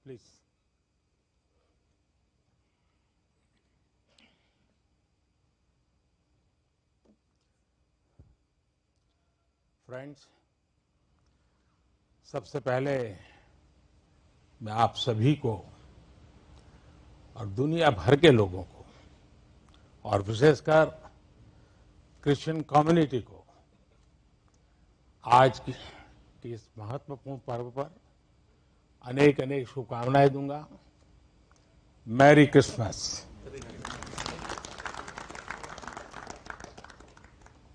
Please. Friends, सबसे पहले मैं आप सभी को और दुनिया भर के लोगों को और विशेषकर क्रिश्चियन कम्युनिटी को आज की इस महत्वपूर्ण पर्व पर अनेक अनेक शुभकामनाएं दूंगा। Merry Christmas.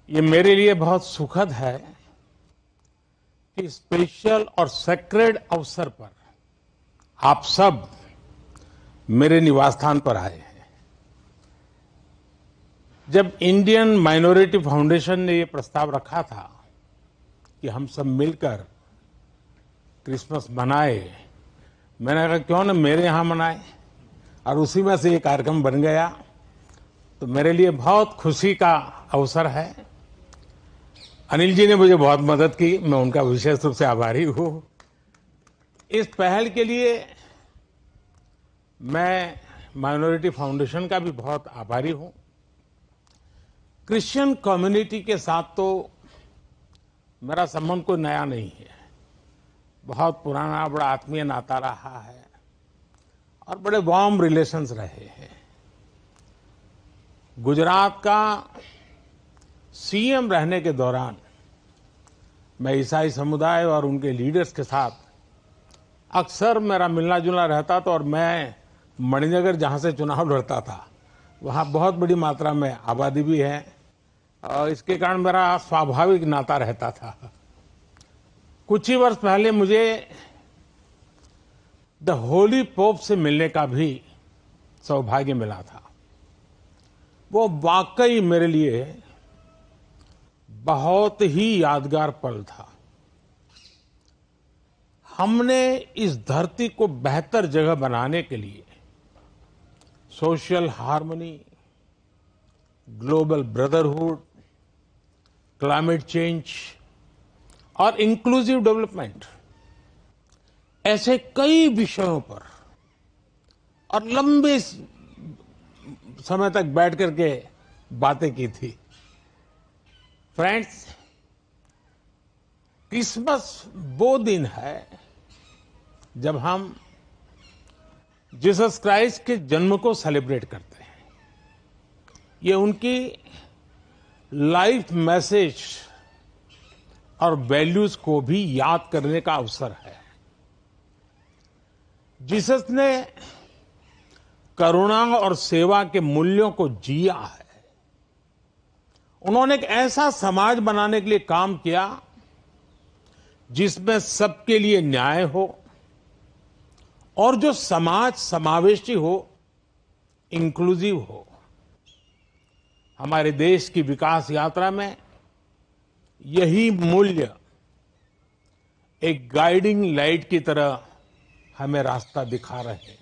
ये मेरे लिए बहुत सुखद है कि स्पेशल और सेक्रेड अवसर पर आप सब मेरे निवास स्थान पर आए हैं। जब इंडियन माइनॉरिटी फाउंडेशन ने ये प्रस्ताव रखा था कि हम सब मिलकर क्रिसमस मनाए, मैंने कहा क्यों न मेरे यहां मनाए, और उसी में से ये कार्यक्रम बन गया। तो मेरे लिए बहुत खुशी का अवसर है। अनिल जी ने मुझे बहुत मदद की, मैं उनका विशेष रूप से आभारी हूं। इस पहल के लिए मैं माइनॉरिटी फाउंडेशन का भी बहुत आभारी हूं। क्रिश्चियन कम्युनिटी के साथ तो मेरा संबंध कोई नया नहीं है, बहुत पुराना बड़ा आत्मीय नाता रहा है और बड़े वार्म रिलेशंस रहे हैं। गुजरात का सीएम रहने के दौरान मैं ईसाई समुदाय और उनके लीडर्स के साथ अक्सर मेरा मिलना जुलना रहता था, और मैं मणिनगर जहां से चुनाव लड़ता था वहां बहुत बड़ी मात्रा में आबादी भी है और इसके कारण मेरा स्वाभाविक नाता रहता था। कुछ ही वर्ष पहले मुझे द होली पोप से मिलने का भी सौभाग्य मिला था। वो वाकई मेरे लिए बहुत ही यादगार पल था। हमने इस धरती को बेहतर जगह बनाने के लिए social harmony, global brotherhood, climate change और इंक्लूसिव डेवलपमेंट ऐसे कई विषयों पर और लंबे समय तक बैठ करके बातें की थी। फ्रेंड्स, क्रिसमस वो दिन है जब हम जीसस क्राइस्ट के जन्म को सेलिब्रेट करते हैं। ये उनकी लाइफ मैसेज और वैल्यूज को भी याद करने का अवसर है। जीसस ने करुणा और सेवा के मूल्यों को जिया है। उन्होंने एक ऐसा समाज बनाने के लिए काम किया जिसमें सबके लिए न्याय हो और जो समाज समावेशी हो, इंक्लूसिव हो। हमारे देश की विकास यात्रा में यही मूल्य एक गाइडिंग लाइट की तरह हमें रास्ता दिखा रहे हैं।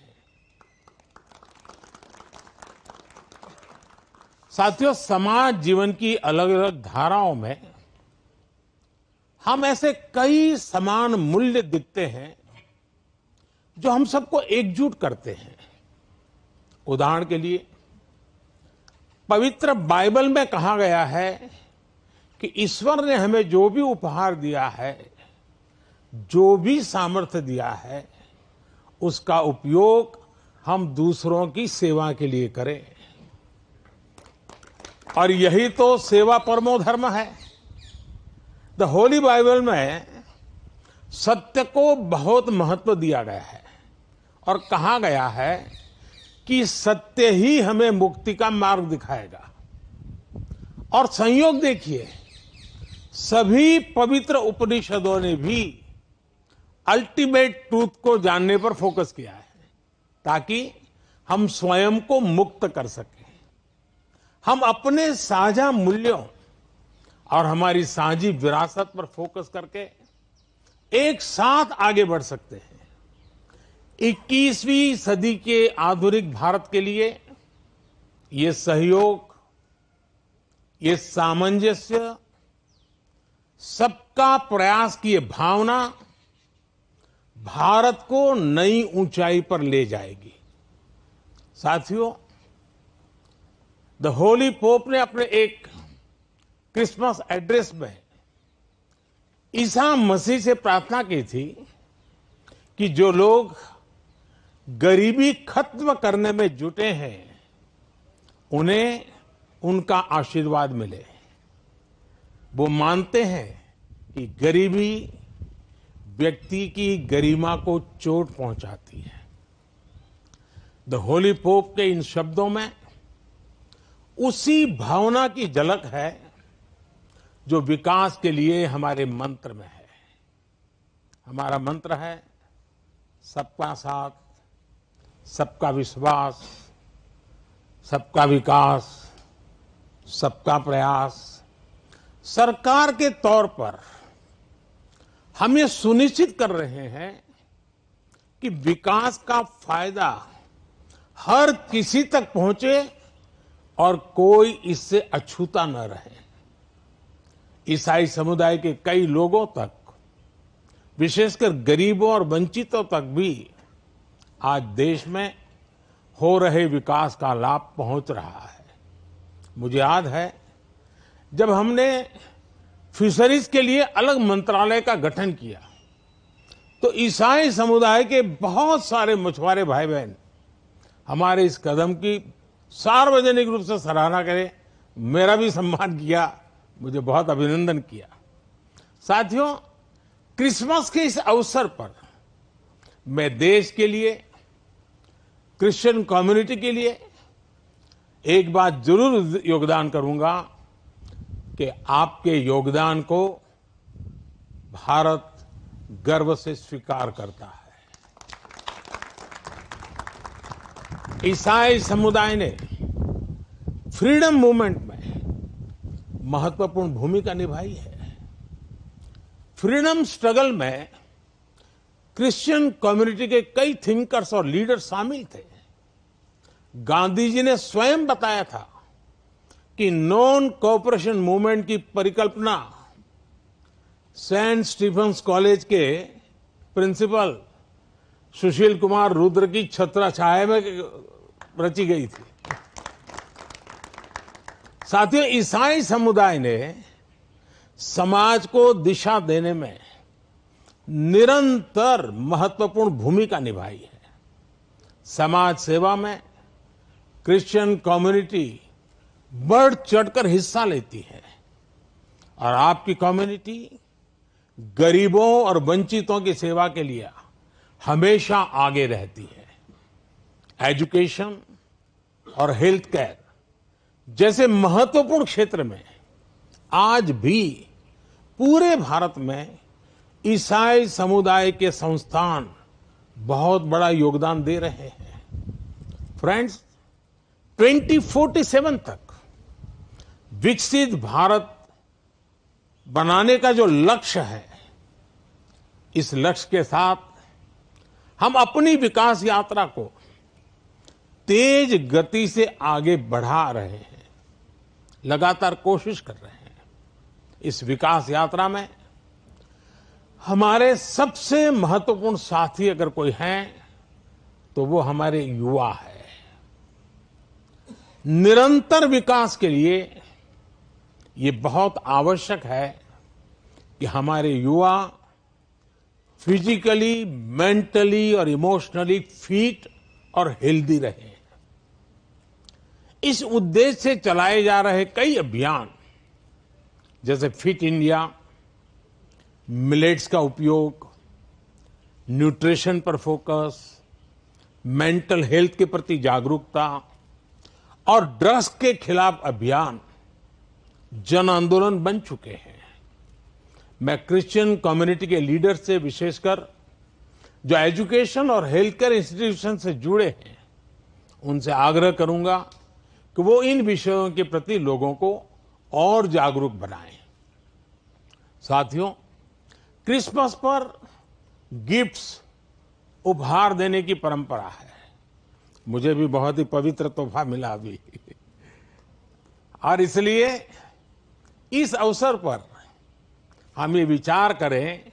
साथियों, समाज जीवन की अलग अलग धाराओं में हम ऐसे कई समान मूल्य दिखते हैं जो हम सबको एकजुट करते हैं। उदाहरण के लिए, पवित्र बाइबल में कहा गया है कि ईश्वर ने हमें जो भी उपहार दिया है, जो भी सामर्थ्य दिया है, उसका उपयोग हम दूसरों की सेवा के लिए करें। और यही तो सेवा परमो धर्म है। द होली बाइबल में सत्य को बहुत महत्व दिया गया है और कहा गया है कि सत्य ही हमें मुक्ति का मार्ग दिखाएगा। और संयोग देखिए, सभी पवित्र उपनिषदों ने भी अल्टीमेट ट्रूथ को जानने पर फोकस किया है ताकि हम स्वयं को मुक्त कर सकें। हम अपने साझा मूल्यों और हमारी साझी विरासत पर फोकस करके एक साथ आगे बढ़ सकते हैं। 21वीं सदी के आधुनिक भारत के लिए ये सहयोग, ये सामंजस्य, सबका प्रयास की ये भावना भारत को नई ऊंचाई पर ले जाएगी। साथियों, द होली पोप ने अपने एक क्रिसमस एड्रेस में ईसा मसीह से प्रार्थना की थी कि जो लोग गरीबी खत्म करने में जुटे हैं उन्हें उनका आशीर्वाद मिले। वो मानते हैं कि गरीबी व्यक्ति की गरिमा को चोट पहुंचाती है। द होली पोप के इन शब्दों में उसी भावना की झलक है जो विकास के लिए हमारे मंत्र में है। हमारा मंत्र है सबका साथ, सबका विश्वास, सबका विकास, सबका प्रयास। सरकार के तौर पर हम ये सुनिश्चित कर रहे हैं कि विकास का फायदा हर किसी तक पहुंचे और कोई इससे अछूता न रहे। ईसाई समुदाय के कई लोगों तक, विशेषकर गरीबों और वंचितों तक भी आज देश में हो रहे विकास का लाभ पहुंच रहा है। मुझे याद है जब हमने फिशरीज के लिए अलग मंत्रालय का गठन किया तो ईसाई समुदाय के बहुत सारे मछुआरे भाई बहन हमारे इस कदम की सार्वजनिक रूप से सराहना करें, मेरा भी सम्मान किया, मुझे बहुत अभिनंदन किया। साथियों, क्रिसमस के इस अवसर पर मैं देश के लिए, क्रिश्चियन कम्युनिटी के लिए एक बात जरूर योगदान करूंगा कि आपके योगदान को भारत गर्व से स्वीकार करता है। ईसाई समुदाय ने फ्रीडम मूवमेंट में महत्वपूर्ण भूमिका निभाई है। फ्रीडम स्ट्रगल में क्रिश्चियन कम्युनिटी के कई थिंकर्स और लीडर शामिल थे। गांधी जी ने स्वयं बताया था कि नॉन कोऑपरेशन मूवमेंट की परिकल्पना सेंट स्टीफेंस कॉलेज के प्रिंसिपल सुशील कुमार रुद्र की छत्रछाया में रची गई थी। साथियों, ईसाई समुदाय ने समाज को दिशा देने में निरंतर महत्वपूर्ण भूमिका निभाई है। समाज सेवा में क्रिश्चियन कम्युनिटी बढ़ चढ़कर हिस्सा लेती है और आपकी कम्युनिटी गरीबों और वंचितों की सेवा के लिए हमेशा आगे रहती है। एजुकेशन और हेल्थ केयर जैसे महत्वपूर्ण क्षेत्र में आज भी पूरे भारत में ईसाई समुदाय के संस्थान बहुत बड़ा योगदान दे रहे हैं। फ्रेंड्स, 2047 तक विकसित भारत बनाने का जो लक्ष्य है, इस लक्ष्य के साथ हम अपनी विकास यात्रा को तेज गति से आगे बढ़ा रहे हैं, लगातार कोशिश कर रहे हैं। इस विकास यात्रा में हमारे सबसे महत्वपूर्ण साथी अगर कोई हैं तो वो हमारे युवा है। निरंतर विकास के लिए ये बहुत आवश्यक है कि हमारे युवा फिजिकली, मेंटली और इमोशनली फिट और हेल्दी रहें। इस उद्देश्य से चलाए जा रहे कई अभियान जैसे फिट इंडिया, मिलेट्स का उपयोग, न्यूट्रिशन पर फोकस, मेंटल हेल्थ के प्रति जागरूकता और ड्रग्स के खिलाफ अभियान जन आंदोलन बन चुके हैं। मैं क्रिश्चियन कम्युनिटी के लीडर से, विशेषकर जो एजुकेशन और हेल्थ केयर इंस्टीट्यूशन से जुड़े हैं, उनसे आग्रह करूंगा कि वो इन विषयों के प्रति लोगों को और जागरूक बनाएं। साथियों, क्रिसमस पर गिफ्ट्स उपहार देने की परंपरा है। मुझे भी बहुत ही पवित्र तोहफा मिला अभी और इसलिए इस अवसर पर हम ये विचार करें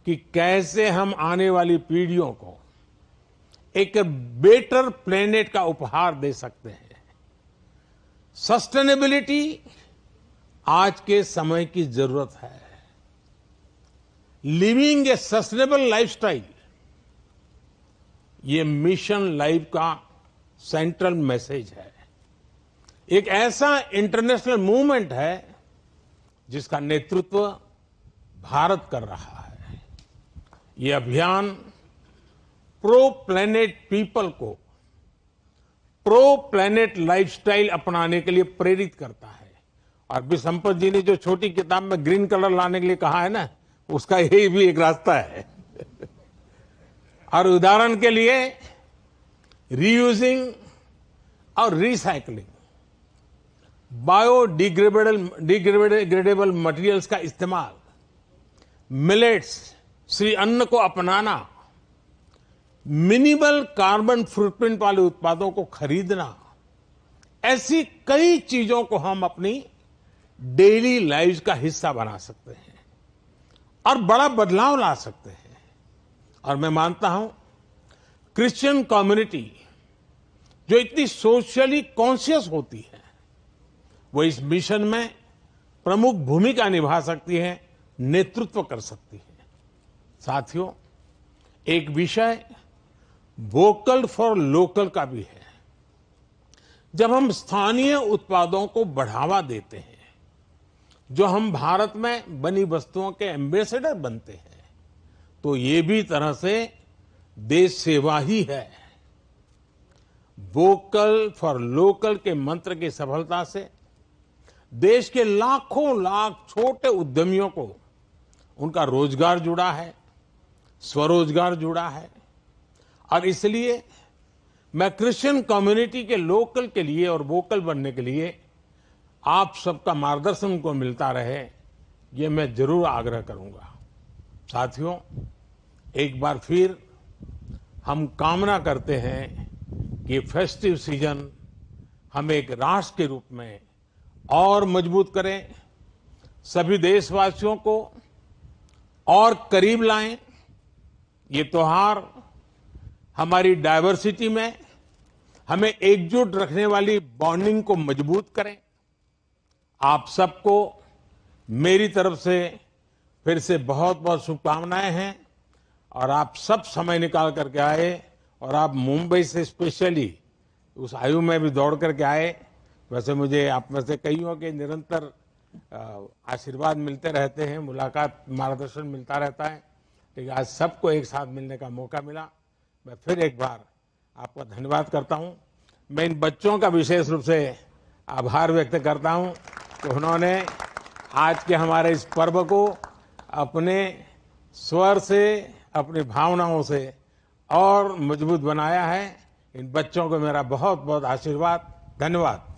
कि कैसे हम आने वाली पीढ़ियों को एक बेटर प्लेनेट का उपहार दे सकते हैं। सस्टेनेबिलिटी आज के समय की जरूरत है। लिविंग ए सस्टेनेबल लाइफस्टाइल, ये मिशन लाइफ का सेंट्रल मैसेज है। एक ऐसा इंटरनेशनल मूवमेंट है जिसका नेतृत्व भारत कर रहा है। ये अभियान प्रो प्लेनेट पीपल को प्रो प्लेनेट लाइफस्टाइल अपनाने के लिए प्रेरित करता है। और बी संपत जी ने जो छोटी किताब में ग्रीन कलर लाने के लिए कहा है ना, उसका यही भी एक रास्ता है। और उदाहरण के लिए रीयूजिंग और रिसाइकलिंग, बायोडिग्रेडेबल मटेरियल्स का इस्तेमाल, मिलेट्स श्री अन्न को अपनाना, मिनिमल कार्बन फुटप्रिंट वाले उत्पादों को खरीदना, ऐसी कई चीजों को हम अपनी डेली लाइफ का हिस्सा बना सकते हैं और बड़ा बदलाव ला सकते हैं। और मैं मानता हूं क्रिश्चियन कम्युनिटी जो इतनी सोशली कॉन्शियस होती है, वो इस मिशन में प्रमुख भूमिका निभा सकती है, नेतृत्व कर सकती है। साथियों, एक विषय वोकल फॉर लोकल का भी है। जब हम स्थानीय उत्पादों को बढ़ावा देते हैं, जो हम भारत में बनी वस्तुओं के एम्बेसडर बनते हैं, तो ये भी तरह से देश सेवा ही है। वोकल फॉर लोकल के मंत्र की सफलता से देश के लाखों लाख छोटे उद्यमियों को उनका रोजगार जुड़ा है, स्वरोजगार जुड़ा है। और इसलिए मैं क्रिश्चियन कम्युनिटी के लोकल के लिए और वोकल बनने के लिए आप सबका मार्गदर्शन उनको मिलता रहे, ये मैं जरूर आग्रह करूंगा। साथियों, एक बार फिर हम कामना करते हैं कि फेस्टिव सीजन हम एक राष्ट्र के रूप में और मजबूत करें, सभी देशवासियों को और करीब लाएं। ये त्योहार हमारी डायवर्सिटी में हमें एकजुट रखने वाली बॉन्डिंग को मजबूत करें। आप सबको मेरी तरफ से फिर से बहुत बहुत शुभकामनाएं हैं। और आप सब समय निकाल करके आए, और आप मुंबई से स्पेशली उस आयु में भी दौड़ करके आए। वैसे मुझे आप में से कईयों के निरंतर आशीर्वाद मिलते रहते हैं, मुलाकात, मार्गदर्शन मिलता रहता है, लेकिन आज सबको एक साथ मिलने का मौका मिला। मैं फिर एक बार आपका धन्यवाद करता हूं। मैं इन बच्चों का विशेष रूप से आभार व्यक्त करता हूं कि उन्होंने आज के हमारे इस पर्व को अपने स्वर से, अपनी भावनाओं से और मजबूत बनाया है। इन बच्चों को मेरा बहुत बहुत आशीर्वाद, धन्यवाद।